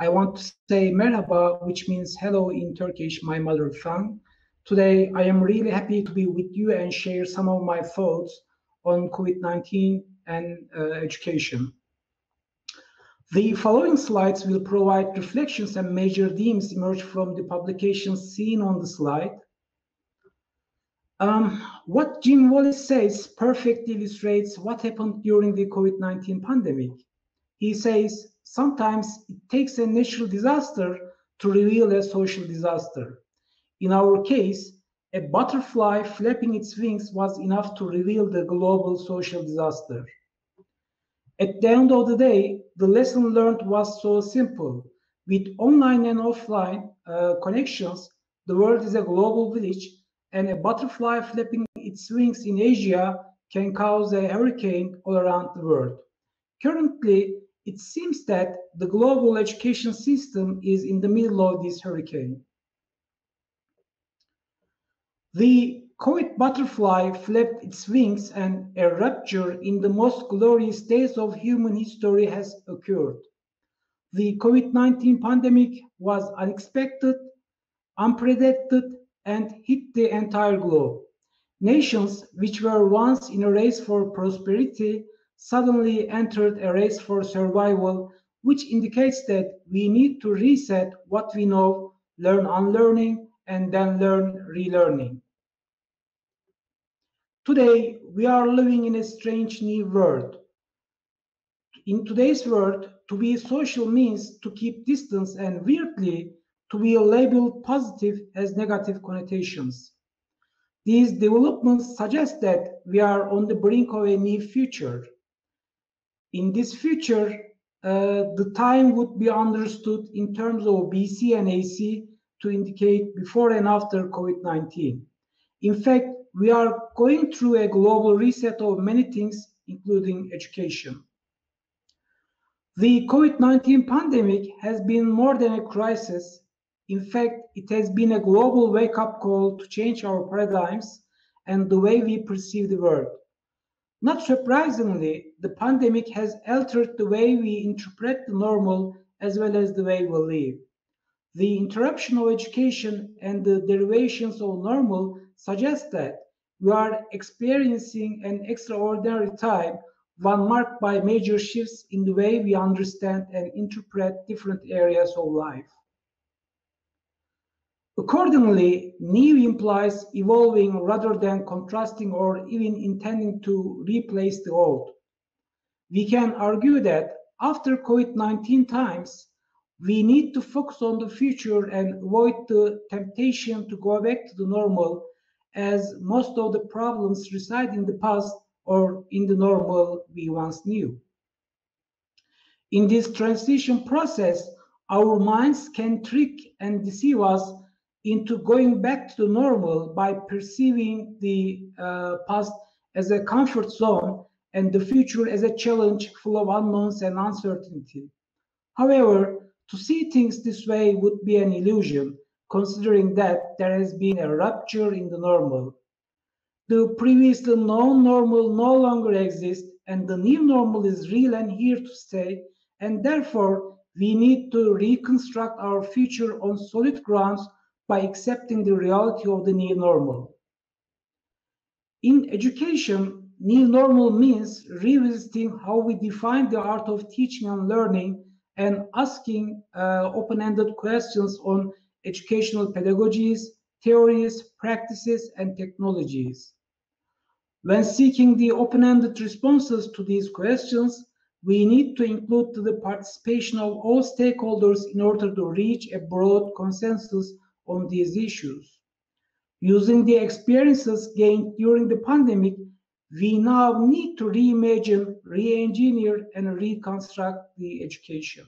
I want to say merhaba, which means hello in Turkish, my mother tongue. Today, I am really happy to be with you and share some of my thoughts on COVID-19 and education. The following slides will provide reflections and major themes emerge from the publications seen on the slide. What Jim Wallace says perfectly illustrates what happened during the COVID-19 pandemic. He says, sometimes it takes a natural disaster to reveal a social disaster. In our case, a butterfly flapping its wings was enough to reveal the global social disaster. At the end of the day, the lesson learned was so simple. With online and offline connections, the world is a global village, and a butterfly flapping its wings in Asia can cause a hurricane all around the world. Currently, it seems that the global education system is in the middle of this hurricane. The COVID butterfly flapped its wings and a rupture in the most glorious days of human history has occurred. The COVID-19 pandemic was unexpected, unpredicted, and hit the entire globe. Nations which were once in a race for prosperity suddenly entered a race for survival, which indicates that we need to reset what we know, learn unlearning, and then learn relearning. Today, we are living in a strange new world. In today's world, to be social means to keep distance, and weirdly, to be labeled positive has negative connotations. These developments suggest that we are on the brink of a new future. In this future, the time would be understood in terms of BC and AC to indicate before and after COVID-19. In fact, we are going through a global reset of many things, including education. The COVID-19 pandemic has been more than a crisis. In fact, it has been a global wake-up call to change our paradigms and the way we perceive the world. Not surprisingly, the pandemic has altered the way we interpret the normal as well as the way we live. The interruption of education and the derivations of normal suggest that we are experiencing an extraordinary time, one marked by major shifts in the way we understand and interpret different areas of life. Accordingly, new implies evolving rather than contrasting or even intending to replace the old. We can argue that after COVID-19 times, we need to focus on the future and avoid the temptation to go back to the normal, as most of the problems reside in the past or in the normal we once knew. In this transition process, our minds can trick and deceive us into going back to the normal by perceiving the past as a comfort zone and the future as a challenge full of unknowns and uncertainty. However, to see things this way would be an illusion, considering that there has been a rupture in the normal. The previously known normal no longer exists, and the new normal is real and here to stay, and therefore we need to reconstruct our future on solid grounds by accepting the reality of the new normal. In education, new normal means revisiting how we define the art of teaching and learning and asking open-ended questions on educational pedagogies, theories, practices, and technologies. When seeking the open-ended responses to these questions, we need to include the participation of all stakeholders in order to reach a broad consensus on these issues. Using the experiences gained during the pandemic, we now need to reimagine, re-engineer, and reconstruct the education.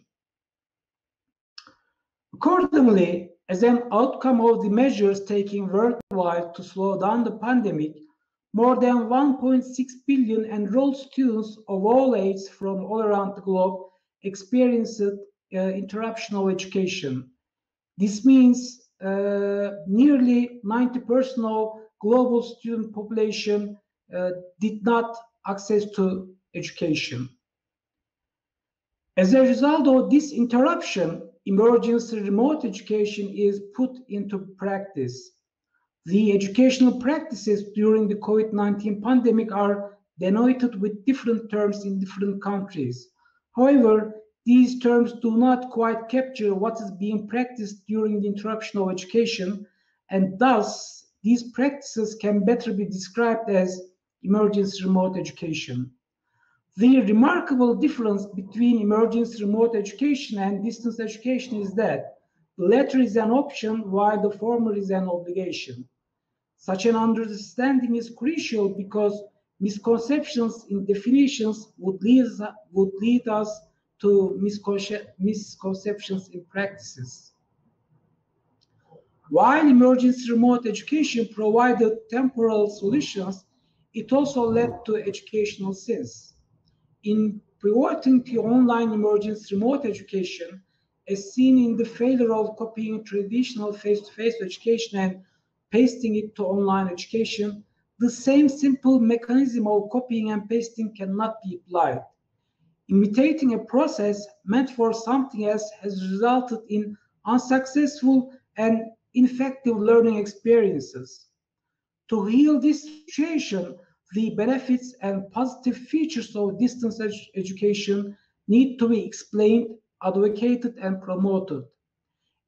Accordingly, as an outcome of the measures taken worldwide to slow down the pandemic, more than 1.6 billion enrolled students of all ages from all around the globe experienced interruption of education. This means nearly 90% of global student population did not access to education. As a result of this interruption, emergency remote education is put into practice. The educational practices during the COVID-19 pandemic are denoted with different terms in different countries. However, these terms do not quite capture what is being practiced during the interruption of education, and thus these practices can better be described as emergency remote education. The remarkable difference between emergency remote education and distance education is that the latter is an option while the former is an obligation. Such an understanding is crucial because misconceptions in definitions would lead us to misconceptions in practices. While emergency remote education provided temporal solutions, it also led to educational sins. In pivoting to online emergency remote education, as seen in the failure of copying traditional face-to-face education and pasting it to online education, the same simple mechanism of copying and pasting cannot be applied. Imitating a process meant for something else has resulted in unsuccessful and ineffective learning experiences. To heal this situation, the benefits and positive features of distance education need to be explained, advocated, and promoted.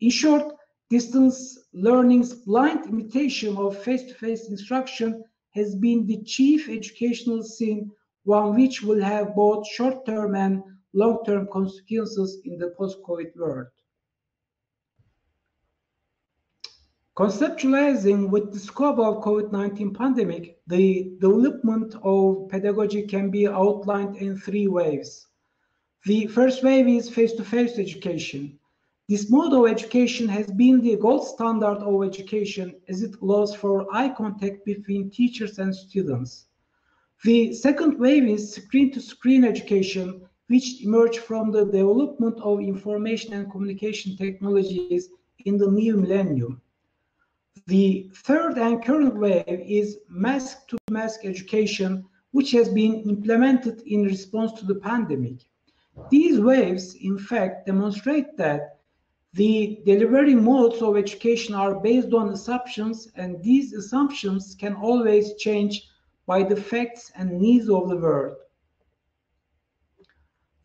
In short, distance learning's blind imitation of face-to-face instruction has been the chief educational sin, one which will have both short-term and long-term consequences in the post-COVID world. Conceptualizing with the scope of COVID-19 pandemic, the development of pedagogy can be outlined in three waves. The first wave is face-to-face education. This mode of education has been the gold standard of education as it allows for eye contact between teachers and students. The second wave is screen-to-screen education, which emerged from the development of information and communication technologies in the new millennium. The third and current wave is mask-to-mask education, which has been implemented in response to the pandemic. These waves, in fact, demonstrate that the delivery modes of education are based on assumptions, and these assumptions can always change by the facts and needs of the world.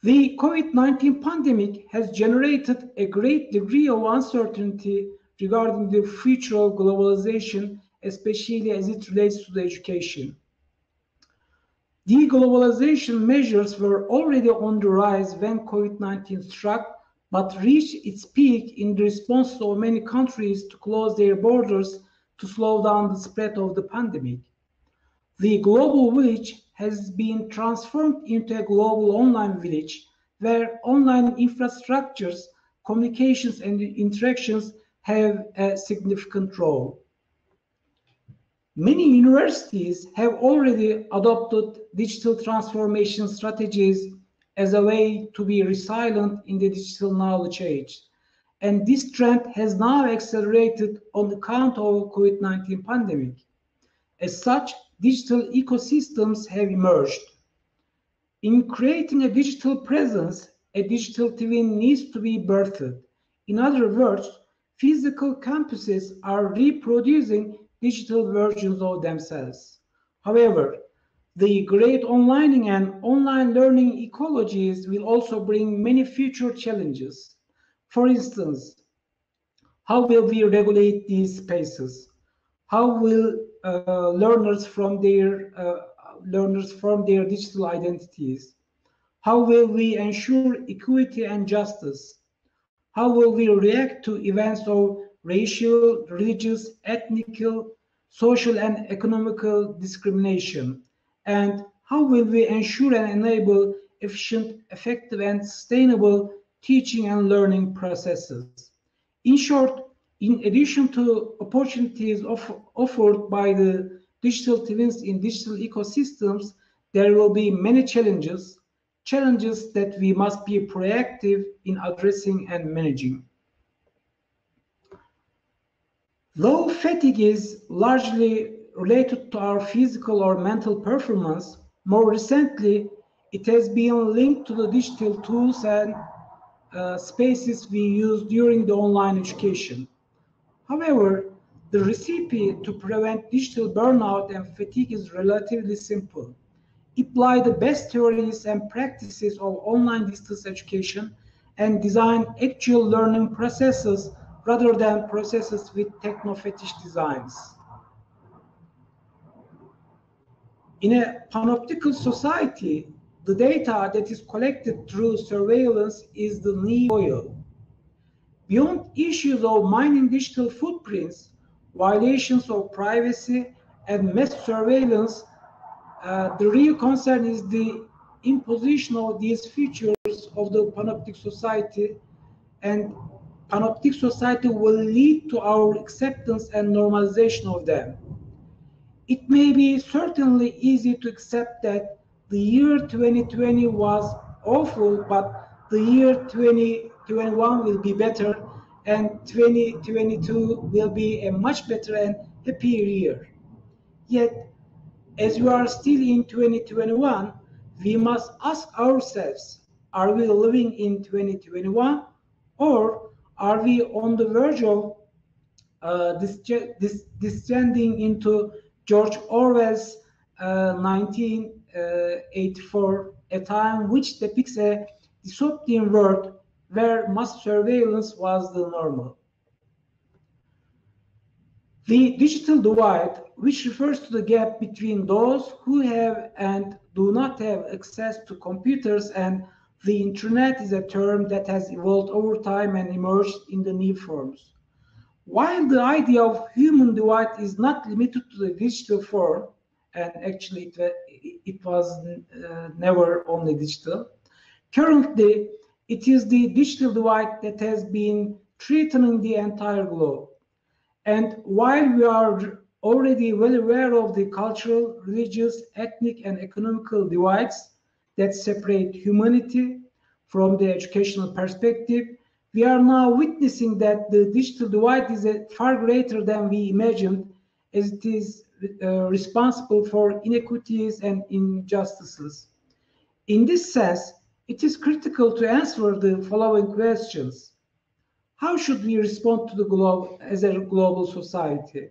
The COVID-19 pandemic has generated a great degree of uncertainty regarding the future of globalization, especially as it relates to the education. Deglobalization measures were already on the rise when COVID-19 struck, but reached its peak in response to many countries to close their borders to slow down the spread of the pandemic. The global village has been transformed into a global online village, where online infrastructures, communications, and interactions have a significant role. Many universities have already adopted digital transformation strategies as a way to be resilient in the digital knowledge age. And this trend has now accelerated on account of COVID-19 pandemic. As such, digital ecosystems have emerged. In creating a digital presence, a digital twin needs to be birthed. In other words, physical campuses are reproducing digital versions of themselves. However, the great onlining and online learning ecologies will also bring many future challenges. For instance, how will we regulate these spaces? How will learners form their digital identities? How will we ensure equity and justice? How will we react to events of racial, religious, ethnic, social, and economical discrimination? And how will we ensure and enable efficient, effective, and sustainable teaching and learning processes? In short, in addition to opportunities offered by the digital twins in digital ecosystems, there will be many challenges that we must be proactive in addressing and managing. Though fatigue is largely related to our physical or mental performance, more recently, it has been linked to the digital tools and spaces we use during the online education. However, the recipe to prevent digital burnout and fatigue is relatively simple. Apply the best theories and practices of online distance education and design actual learning processes rather than processes with techno-fetish designs. In a panoptical society, the data that is collected through surveillance is the new oil. Beyond issues of mining digital footprints, violations of privacy, and mass surveillance, the real concern is the imposition of these features of the panoptic society, and panoptic society will lead to our acceptance and normalization of them. It may be certainly easy to accept that the year 2020 was awful, but the year 2021 will be better, and 2022 will be a much better and happier year. Yet, as we are still in 2021, we must ask ourselves, are we living in 2021, or are we on the verge of descending into George Orwell's 1984, a time which depicts a dystopian world where mass surveillance was the normal. The digital divide, which refers to the gap between those who have and do not have access to computers and the internet, is a term that has evolved over time and emerged in the new forms. While the idea of human divide is not limited to the digital form, and actually it was never only digital, currently it is the digital divide that has been threatening the entire globe. And while we are already well aware of the cultural, religious, ethnic, and economical divides that separate humanity from the educational perspective, we are now witnessing that the digital divide is far greater than we imagined, as it is responsible for inequities and injustices. In this sense, it is critical to answer the following questions. How should we respond to the globe as a global society?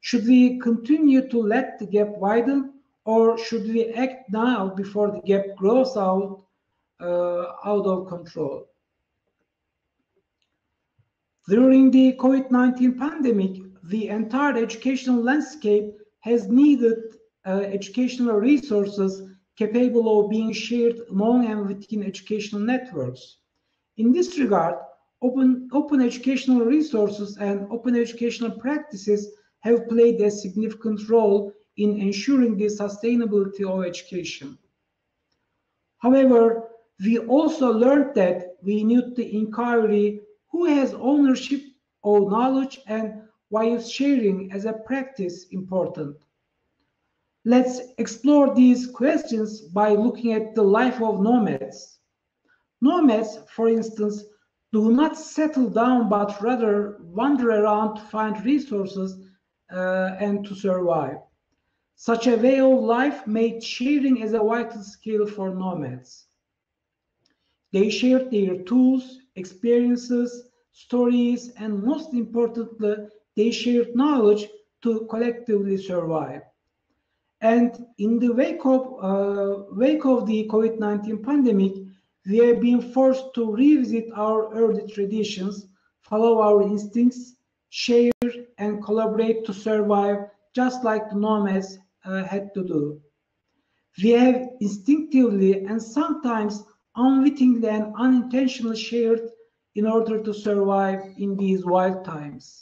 Should we continue to let the gap widen, or should we act now before the gap grows out of control? During the COVID-19 pandemic, the entire educational landscape has needed educational resources capable of being shared among and within educational networks. In this regard, open educational resources and open educational practices have played a significant role in ensuring the sustainability of education. However, we also learned that we need the inquiry who has ownership of knowledge and why is sharing as a practice important. Let's explore these questions by looking at the life of nomads. Nomads, for instance, do not settle down but rather wander around to find resources and to survive. Such a way of life made sharing as a vital skill for nomads. They shared their tools, experiences, stories, and most importantly, they shared knowledge to collectively survive. And in the wake of the COVID-19 pandemic, we have been forced to revisit our early traditions, follow our instincts, share and collaborate to survive, just like the nomads had to do. We have instinctively and sometimes unwittingly and unintentionally shared in order to survive in these wild times.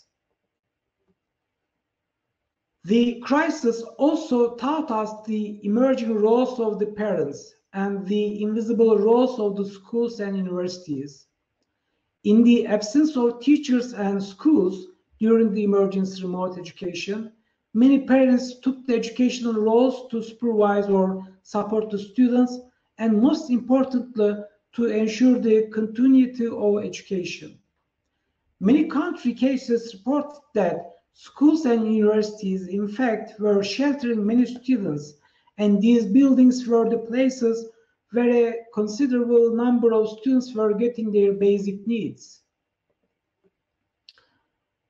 The crisis also taught us the emerging roles of the parents and the invisible roles of the schools and universities. In the absence of teachers and schools during the emergence of remote education, many parents took the educational roles to supervise or support the students, and most importantly, to ensure the continuity of education. Many country cases report that schools and universities, in fact, were sheltering many students, and these buildings were the places where a considerable number of students were getting their basic needs.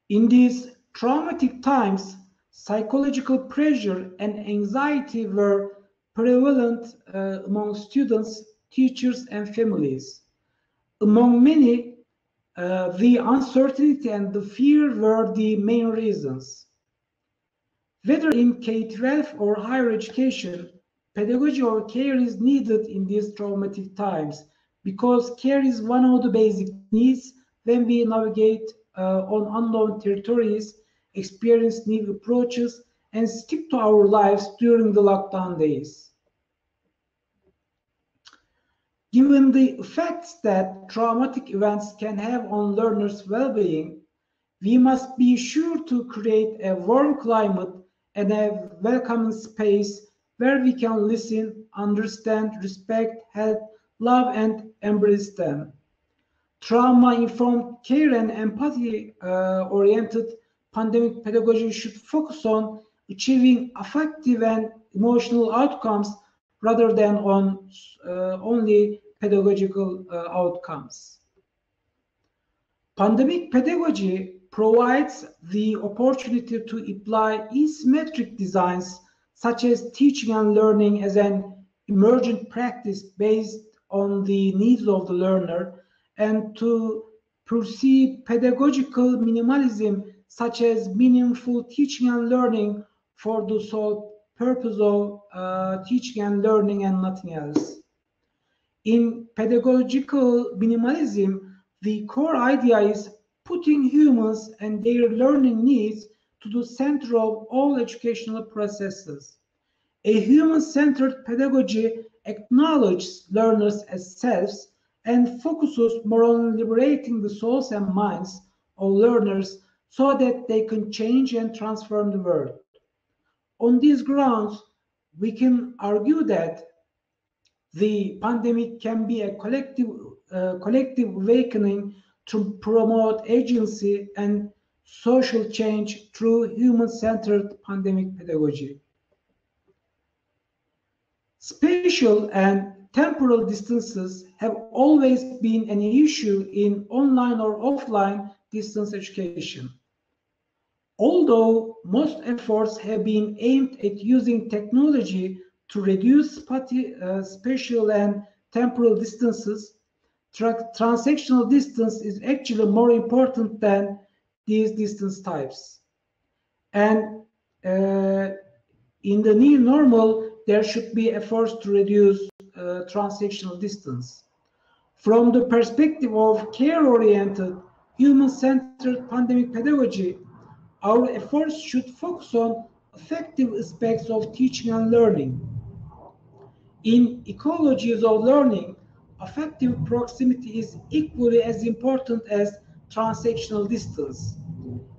In these traumatic times, psychological pressure and anxiety were prevalent among students, teachers, and families. Among many, the uncertainty and the fear were the main reasons. Whether in K-12 or higher education, pedagogy or care is needed in these traumatic times because care is one of the basic needs when we navigate on unknown territories, experience new approaches, and stick to our lives during the lockdown days. Given the effects that traumatic events can have on learners' well-being, we must be sure to create a warm climate and a welcoming space where we can listen, understand, respect, help, love, and embrace them. Trauma-informed care and empathy-oriented pandemic pedagogy should focus on achieving affective and emotional outcomes rather than on only pedagogical outcomes. Pandemic pedagogy provides the opportunity to apply asymmetric designs such as teaching and learning as an emergent practice based on the needs of the learner, and to pursue pedagogical minimalism such as meaningful teaching and learning for the sole purpose of teaching and learning and nothing else. In pedagogical minimalism, the core idea is putting humans and their learning needs to the center of all educational processes. A human-centered pedagogy acknowledges learners as selves and focuses more on liberating the souls and minds of learners so that they can change and transform the world. On these grounds, we can argue that the pandemic can be a collective awakening to promote agency and social change through human-centered pandemic pedagogy. Spatial and temporal distances have always been an issue in online or offline distance education. Although most efforts have been aimed at using technology to reduce spatial and temporal distances, transactional distance is actually more important than these distance types. And in the new normal, there should be efforts to reduce transactional distance. From the perspective of care-oriented, human-centered pandemic pedagogy, our efforts should focus on effective aspects of teaching and learning. In ecologies of learning, affective proximity is equally as important as transactional distance.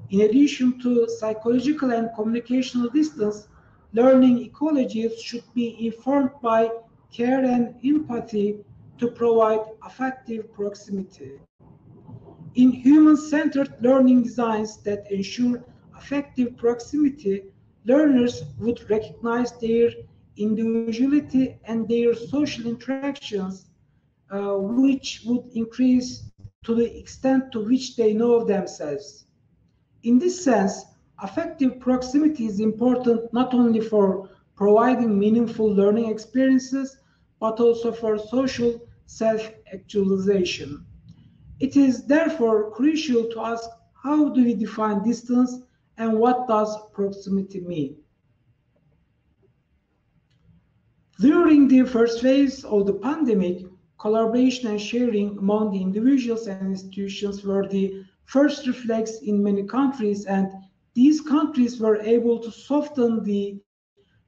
In addition to psychological and communicational distance, learning ecologies should be informed by care and empathy to provide affective proximity. In human-centered learning designs that ensure affective proximity, learners would recognize their individuality and their social interactions, which would increase to the extent to which they know themselves. In this sense, affective proximity is important not only for providing meaningful learning experiences, but also for social self-actualization. It is therefore crucial to ask, how do we define distance and what does proximity mean? During the first phase of the pandemic, collaboration and sharing among the individuals and institutions were the first reflex in many countries, and these countries were able to soften the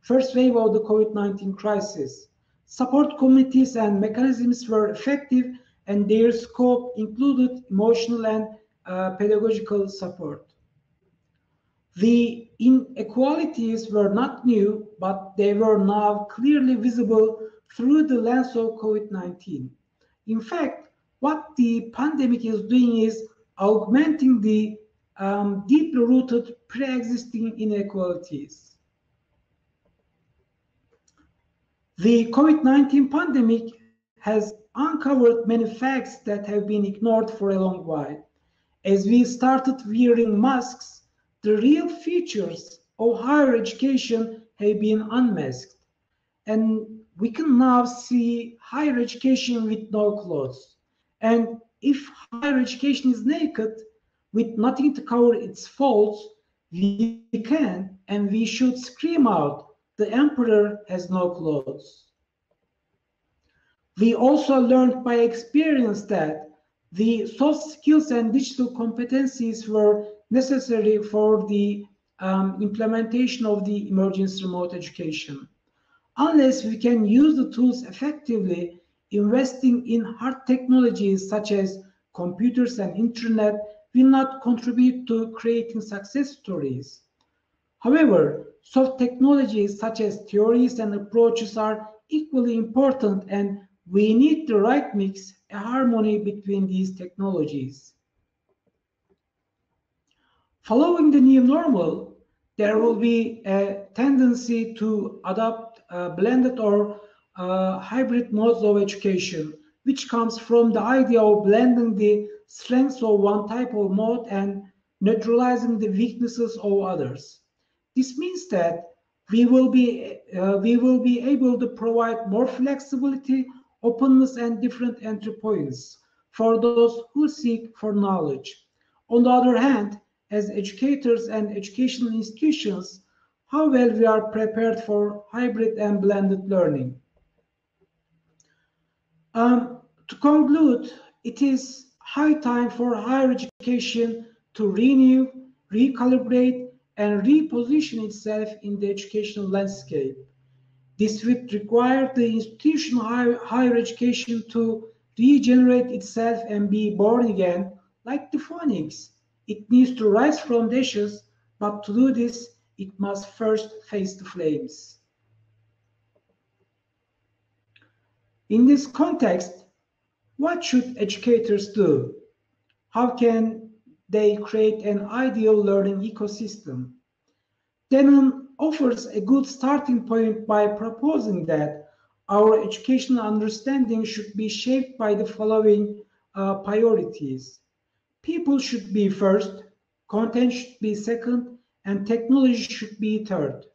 first wave of the COVID-19 crisis. Support committees and mechanisms were effective, and their scope included emotional and pedagogical support. The inequalities were not new, but they were now clearly visible through the lens of COVID-19. In fact, what the pandemic is doing is augmenting the deeply rooted pre-existing inequalities. The COVID-19 pandemic has uncovered many facts that have been ignored for a long while. As we started wearing masks, the real features of higher education have been unmasked. And we can now see higher education with no clothes. And if higher education is naked, with nothing to cover its faults, we can and we should scream out, the emperor has no clothes. We also learned by experience that the soft skills and digital competencies were necessary for the implementation of the emergency remote education. Unless we can use the tools effectively, investing in hard technologies such as computers and internet will not contribute to creating success stories. However, soft technologies such as theories and approaches are equally important, and we need the right mix, a harmony between these technologies. Following the new normal, there will be a tendency to adopt blended or hybrid modes of education, which comes from the idea of blending the strengths of one type of mode and neutralizing the weaknesses of others. This means that we will be able to provide more flexibility, openness, and different entry points for those who seek for knowledge. On the other hand, as educators and educational institutions, how well we are prepared for hybrid and blended learning. To conclude, it is high time for higher education to renew, recalibrate, and reposition itself in the educational landscape. This would require the institution of higher education to regenerate itself and be born again, like the phoenix. It needs to rise from the ashes, but to do this, it must first face the flames. In this context, what should educators do? How can they create an ideal learning ecosystem? Denon offers a good starting point by proposing that our educational understanding should be shaped by the following priorities. People should be first, content should be second, and technology should be third.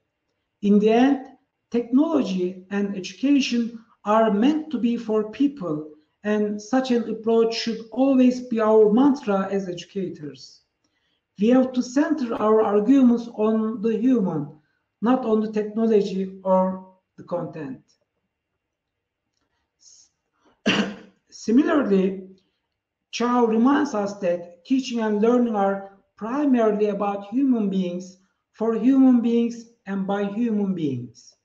In the end, technology and education are meant to be for people, and such an approach should always be our mantra as educators. We have to center our arguments on the human, not on the technology or the content. Similarly, Chow reminds us that teaching and learning are primarily about human beings, for human beings, and by human beings.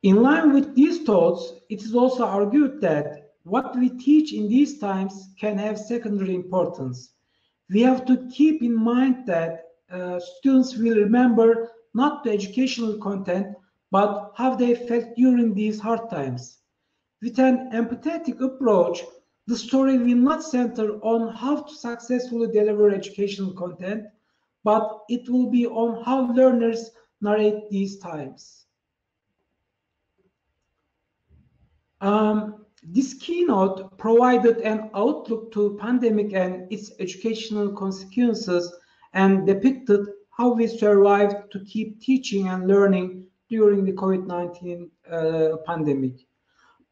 In line with these thoughts, it is also argued that what we teach in these times can have secondary importance. We have to keep in mind that students will remember not the educational content, but how they felt during these hard times. With an empathetic approach, the story will not center on how to successfully deliver educational content, but it will be on how learners narrate these times. This keynote provided an outlook to pandemic and its educational consequences and depicted how we survived to keep teaching and learning during the COVID-19 pandemic.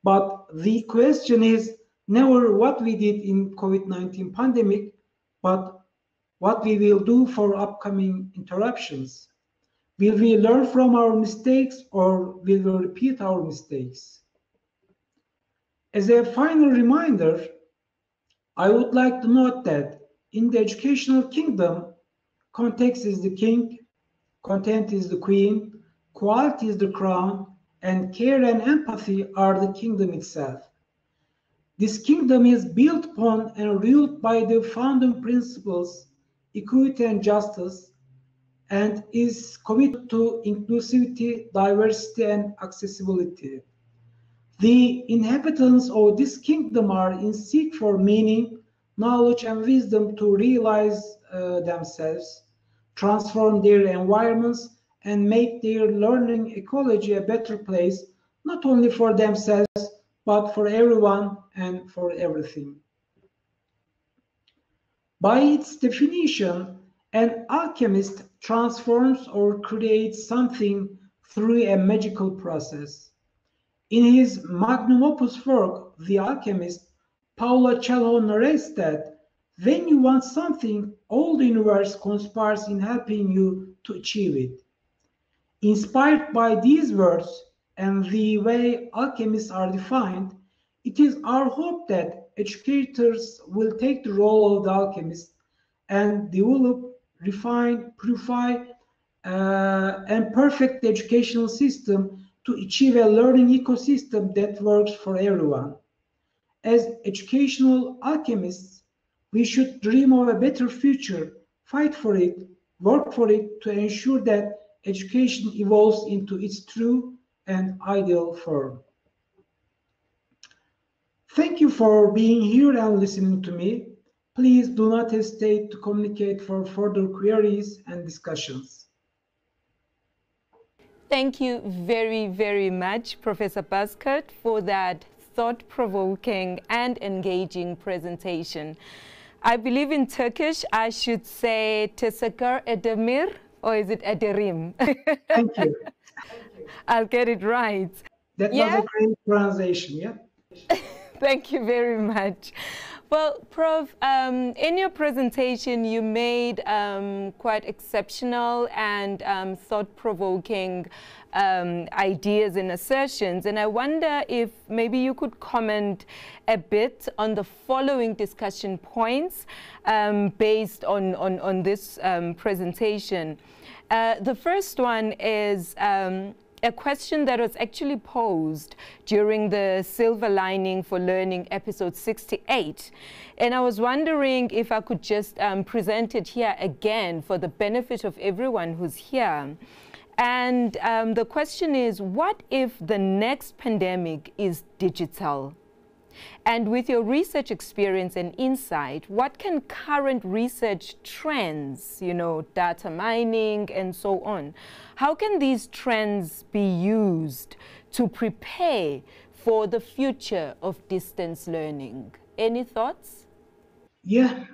But the question is never what we did in COVID-19 pandemic, but what we will do for upcoming interruptions. Will we learn from our mistakes or will we repeat our mistakes? As a final reminder, I would like to note that in the educational kingdom, context is the king, content is the queen, quality is the crown, and care and empathy are the kingdom itself. This kingdom is built upon and ruled by the founding principles, equity and justice, and is committed to inclusivity, diversity, and accessibility. The inhabitants of this kingdom are in seek for meaning, knowledge, and wisdom to realize themselves, transform their environments, and make their learning ecology a better place, not only for themselves, but for everyone and for everything. By its definition, an alchemist transforms or creates something through a magical process. In his magnum opus work, The Alchemist, Paulo Coelho narrates that when you want something, all the universe conspires in helping you to achieve it. Inspired by these words and the way alchemists are defined, it is our hope that educators will take the role of the alchemist and develop, refine, purify, and perfect the educational system to achieve a learning ecosystem that works for everyone. As educational alchemists, we should dream of a better future, fight for it, work for it to ensure that education evolves into its true and ideal form. Thank you for being here and listening to me. Please do not hesitate to communicate for further queries and discussions. Thank you very, very much, Professor Bozkurt, for that thought-provoking and engaging presentation. I believe in Turkish, I should say teşekkür ederim, or is it ederim? Thank you. I'll get it right. That was a great pronunciation, yeah? Thank you very much. Well, Prof, in your presentation, you made quite exceptional and thought-provoking ideas and assertions. And I wonder if maybe you could comment a bit on the following discussion points based on this presentation. The first one is a question that was actually posed during the Silver Lining for Learning episode 68. And I was wondering if I could just present it here again for the benefit of everyone who's here. And the question is, what if the next pandemic is digital? And with your research experience and insight, what can current research trends, data mining and so on, how can these trends be used to prepare for the future of distance learning? Any thoughts? Yeah,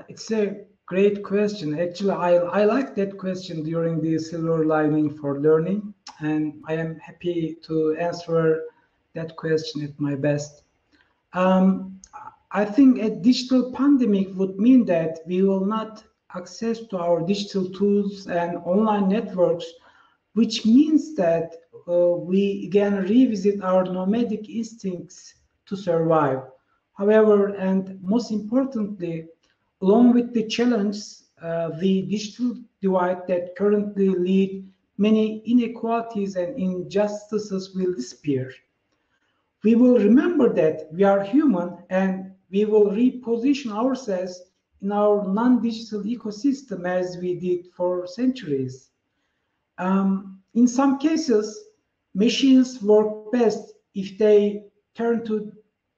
it's a great question. Actually, I like that question during the Silver Lining for Learning, and I am happy to answer that question at my best. I think a digital pandemic would mean that we will not access to our digital tools and online networks, which means that we again revisit our nomadic instincts to survive. However, and most importantly, along with the challenge, the digital divide that currently lead many inequalities and injustices will disappear. We will remember that we are human and we will reposition ourselves in our non-digital ecosystem as we did for centuries. In some cases, machines work best if they turn to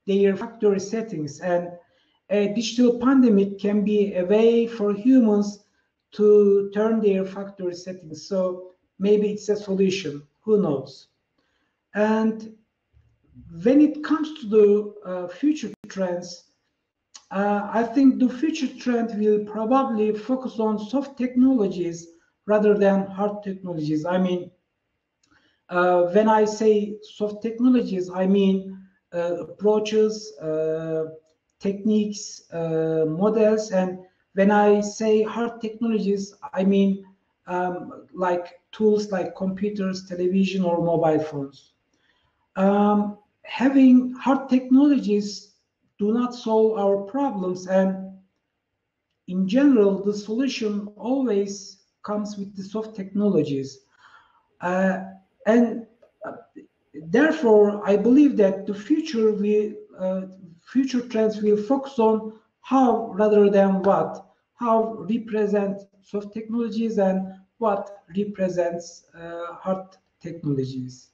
their factory settings, and a digital pandemic can be a way for humans to turn their factory settings. So maybe it's a solution, who knows? And when it comes to the future trends, I think the future trend will probably focus on soft technologies rather than hard technologies. I mean, when I say soft technologies, I mean approaches, techniques, models, and when I say hard technologies, I mean like tools like computers, television, or mobile phones. Having hard technologies do not solve our problems, and in general, the solution always comes with the soft technologies. And therefore, I believe that the future trends will focus on how rather than what, how represent soft technologies and what represents hard technologies.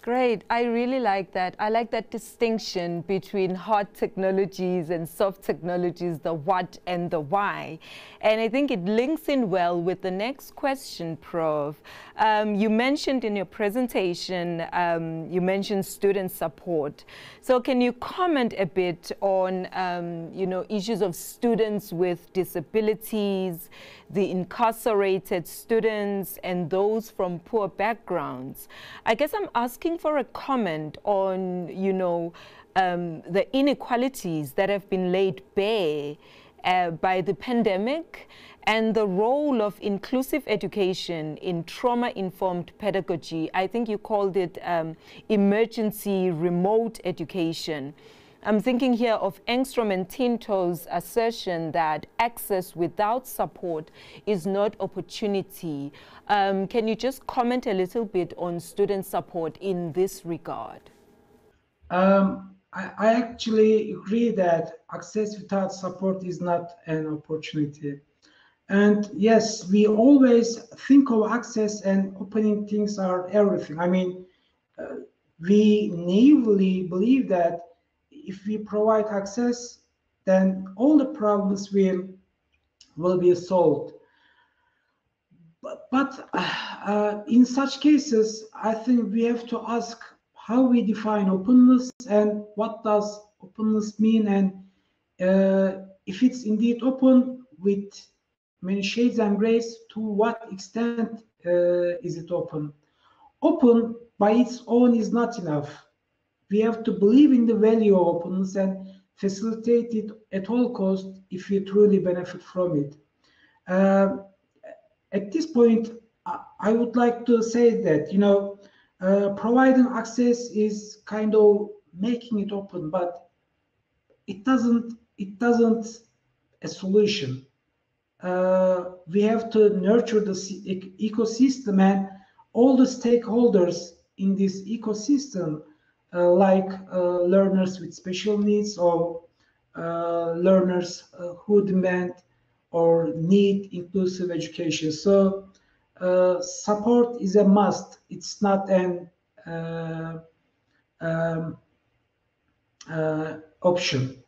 Great. I really like that. I like that distinction between hard technologies and soft technologies, the what and the why. And I think it links in well with the next question, Prof. You mentioned in your presentation, you mentioned student support. So can you comment a bit on, issues of students with disabilities, the incarcerated students, and those from poor backgrounds? I guess I'm asking for a comment on, the inequalities that have been laid bare by the pandemic and the role of inclusive education in trauma-informed pedagogy. I think you called it emergency remote education. I'm thinking here of Engstrom and Tinto's assertion that access without support is not opportunity. Can you just comment a little bit on student support in this regard? I actually agree that access without support is not an opportunity. And yes, we always think of access and opening things are everything. I mean, we naively believe that if we provide access, then all the problems will be solved. But in such cases, I think we have to ask how we define openness and what does openness mean, and if it's indeed open with many shades and grays, to what extent is it open? Open by its own is not enough. We have to believe in the value of openness and facilitate it at all costs if we truly benefit from it. At this point, I would like to say that, providing access is kind of making it open, but it doesn't a solution. We have to nurture the ecosystem, and all the stakeholders in this ecosystem, like learners with special needs, or learners who demand or need inclusive education. So support is a must. It's not an option.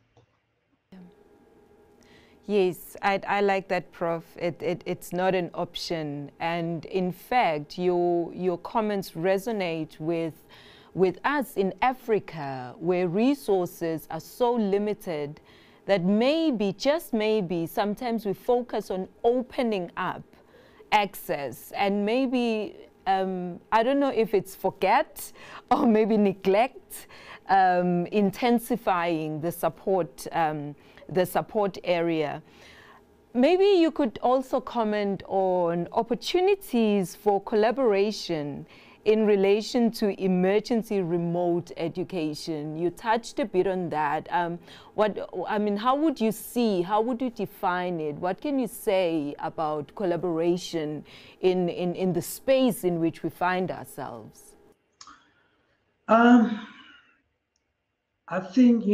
Yes, I like that, Prof. It's not an option. And in fact, your comments resonate with us in Africa, where resources are so limited that maybe, just maybe, sometimes we focus on opening up access, and area, I don't know if it's forget or maybe neglect intensifying the support area. Maybe you could also comment on opportunities for collaboration in relation to emergency remote education. You touched a bit on that. How would you define it? What can you say about collaboration in the space in which we find ourselves? I think,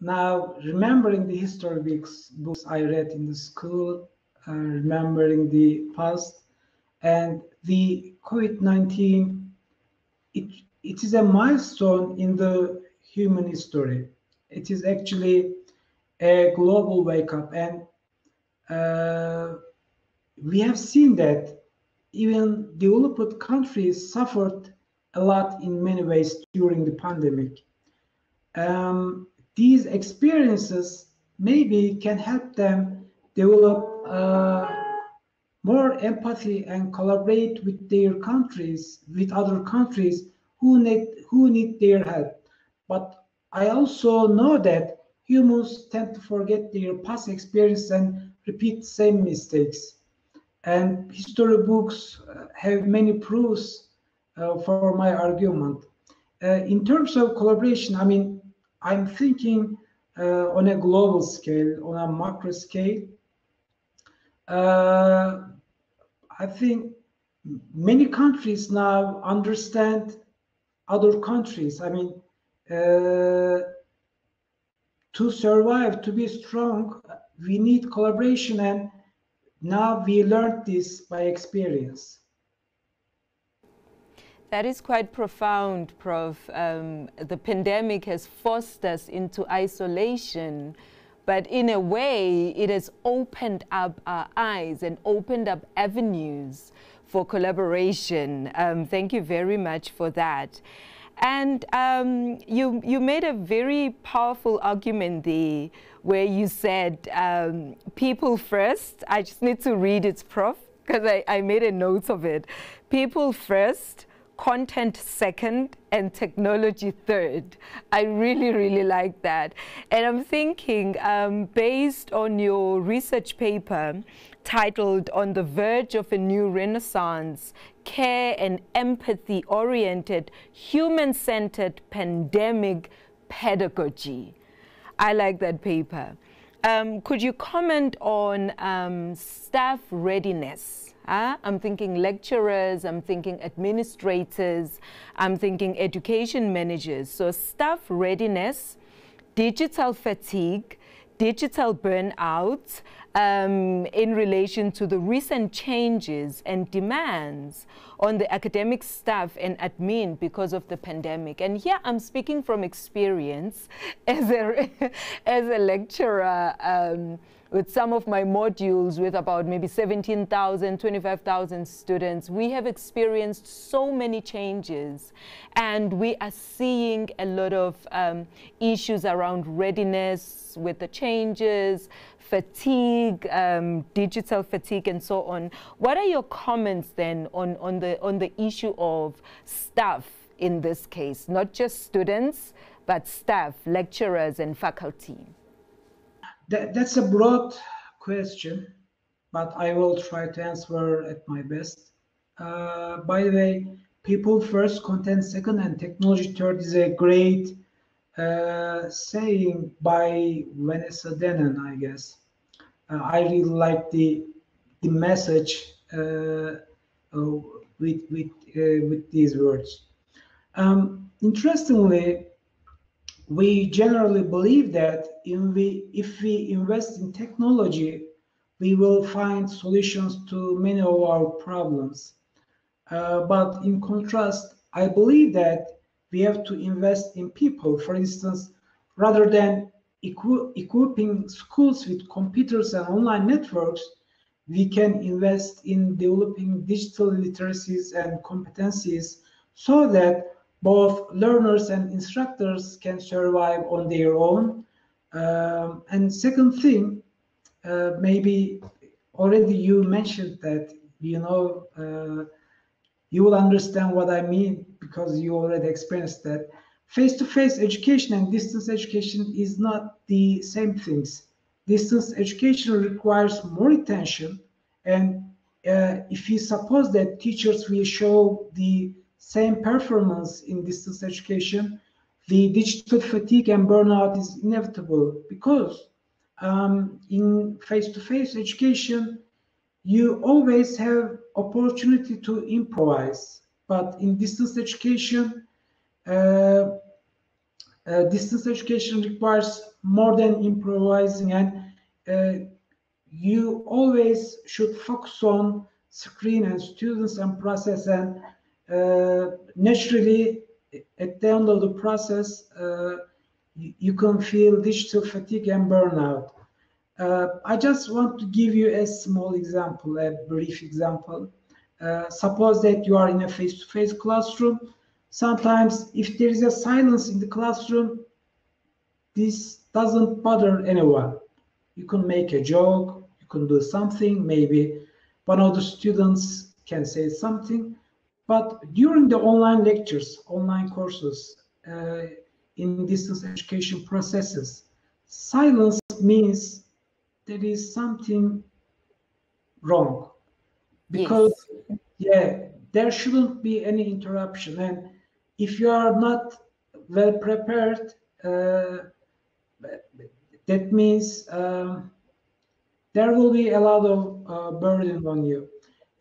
now remembering the history books I read in the school, remembering the past, and the COVID-19, it is a milestone in the human history. It is actually a global wake-up, and we have seen that even developed countries suffered a lot in many ways during the pandemic. These experiences maybe can help them develop more empathy and collaborate with their countries, with other countries who need their help. But I also know that humans tend to forget their past experience and repeat the same mistakes. And history books have many proofs for my argument. In terms of collaboration, I'm thinking on a global scale, on a macro scale. I think many countries now understand other countries. To survive, to be strong, we need collaboration, and now we learned this by experience. That is quite profound, Prof. The pandemic has forced us into isolation, but in a way, it has opened up our eyes and opened up avenues for collaboration. Thank you very much for that. And you made a very powerful argument there where you said people first. I just need to read it, Prof, because I made a note of it. People first, content second, and technology third. I really, really like that. And I'm thinking, based on your research paper titled On the Verge of a New Renaissance, Care and Empathy-Oriented, Human-Centered Pandemic Pedagogy. I like that paper. Could you comment on staff readiness? I'm thinking lecturers, I'm thinking administrators, I'm thinking education managers. So staff readiness, digital fatigue, digital burnout, in relation to the recent changes and demands on the academic staff and admin because of the pandemic. And here I'm speaking from experience as a lecturer with some of my modules with about maybe 17,000, 25,000 students. We have experienced so many changes, and we are seeing a lot of issues around readiness with the changes, fatigue, digital fatigue, and so on. What are your comments then on the issue of staff in this case, not just students, but staff, lecturers, and faculty? That's a broad question, but I will try to answer at my best. By the way, people first, content second, and technology third is a great saying by Vanessa Dennen, I guess. I really like the message with these words. Interestingly, we generally believe that if we invest in technology, we will find solutions to many of our problems. But in contrast, I believe that we have to invest in people. For instance, rather than equipping schools with computers and online networks, we can invest in developing digital literacies and competencies so that both learners and instructors can survive on their own. And second thing, maybe already you mentioned that, you will understand what I mean because you already experienced that. Face-to-face education and distance education is not the same things. Distance education requires more attention, and if we suppose that teachers will show the same performance in distance education, the digital fatigue and burnout is inevitable because in face-to-face education, you always have opportunity to improvise. But in distance education requires more than improvising, and you always should focus on screen and students and process, and naturally at the end of the process you can feel digital fatigue and burnout. I just want to give you a small example, a brief example. Suppose that you are in a face-to-face classroom. Sometimes if there is a silence in the classroom, this doesn't bother anyone. You can make a joke, you can do something, maybe one of the students can say something. But during the online lectures, online courses, in distance education processes, silence means there is something wrong. Because, yes, there shouldn't be any interruption. And if you are not well prepared, that means there will be a lot of burden on you.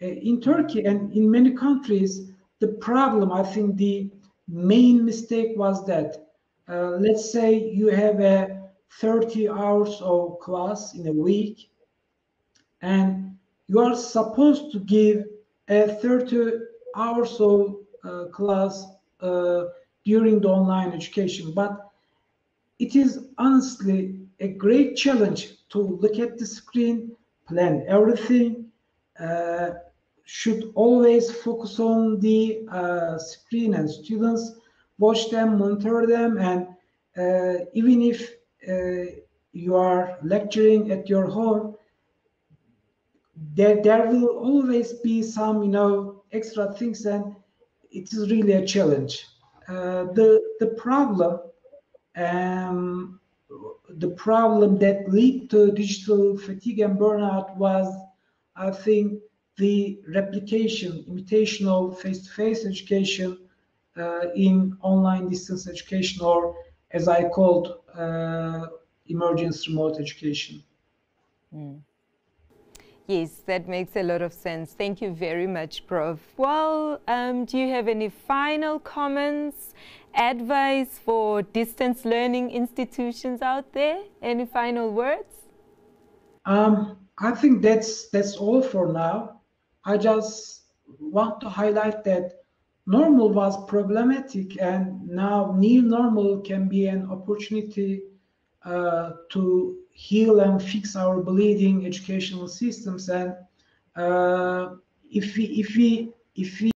In Turkey and in many countries, the problem, I think the main mistake was that, let's say you have a 30 hours of class in a week, and you are supposed to give a 30 hours of class during the online education. But it is honestly a great challenge to look at the screen, plan everything, should always focus on the screen and students, watch them, monitor them, and even if you are lecturing at your home, there will always be some, extra things, and it is really a challenge. The problem that led to digital fatigue and burnout was, I think, the replication, imitation of face-to-face education in online distance education, or as I called, emergence remote education. Yes, that makes a lot of sense. Thank you very much, Prof. Well, do you have any final comments, advice for distance learning institutions out there? Any final words? I think that's all for now. I just want to highlight that normal was problematic, and now new normal can be an opportunity to heal and fix our bleeding educational systems. And if we